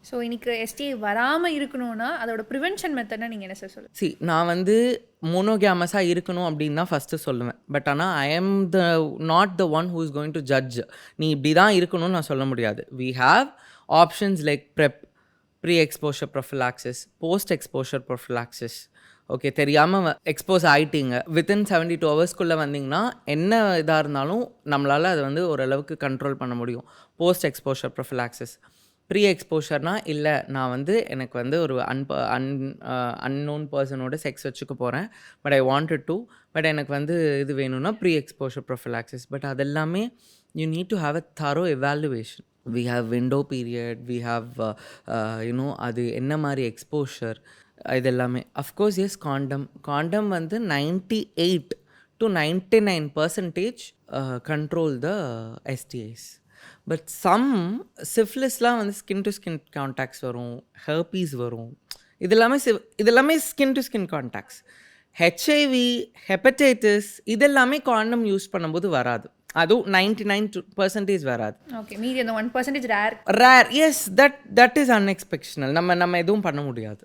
So இன்னைக்கு STI வராமல் இருக்கணும்னா அதோட ப்ரிவென்ஷன் மெத்தட்னா நீங்கள் என்ன சார் சொல்லுங்கள்? நான் வந்து மோனோகேமஸாக இருக்கணும் அப்படின்னு தான் ஃபஸ்ட்டு சொல்லுவேன். பட் ஆனால் I am not the one who is going to judge. நீ இப்படி தான் இருக்கணும்னு நான் சொல்ல முடியாது. We have options like PrEP, pre exposure prophylaxis, post exposure prophylaxis. Okay, தெரியாமல் எக்ஸ்போஸ் ஆகிட்டீங்க, வித்தின் 72 ஹவர்ஸ்க்குள்ளே வந்தீங்கன்னா என்ன இதாக இருந்தாலும் நம்மளால் அதை வந்து ஓரளவுக்கு கண்ட்ரோல் பண்ண முடியும். Post exposure prophylaxis. ப்ரீ எக்ஸ்போஷர்னால் இல்லை, நான் வந்து எனக்கு வந்து ஒரு அன்னோன் பர்சனோட செக்ஸ் வச்சுக்க போகிறேன், but I wanted to, but எனக்கு வந்து இது வேணும்னா ப்ரீ எக்ஸ்போஷர் ப்ரொஃபிலாக்சிஸ். பட் அதெல்லாமே you need to have a thorough evaluation. We have window period, we have அது என்ன மாதிரி எக்ஸ்போஷர், இது எல்லாமே. அஃப்கோர்ஸ் எஸ், காண்டம் வந்து 98 to 99% control the STIs. But some சிஃபிலிஸ்லாம் வந்து ஸ்கின் டு ஸ்கின் கான்டாக்ட்ஸ் வரும், ஹெர்பீஸ் வரும், இதெல்லாமே skin to skin contacts. HIV, hepatitis இதெல்லாமே காண்டம் யூஸ் பண்ணும்போது வராது. அதுவும் 99% வராது. ஓகே, மீதி அந்த 1% rare. Yes, that is unexceptional. நம்ம எதுவும் பண்ண முடியாது.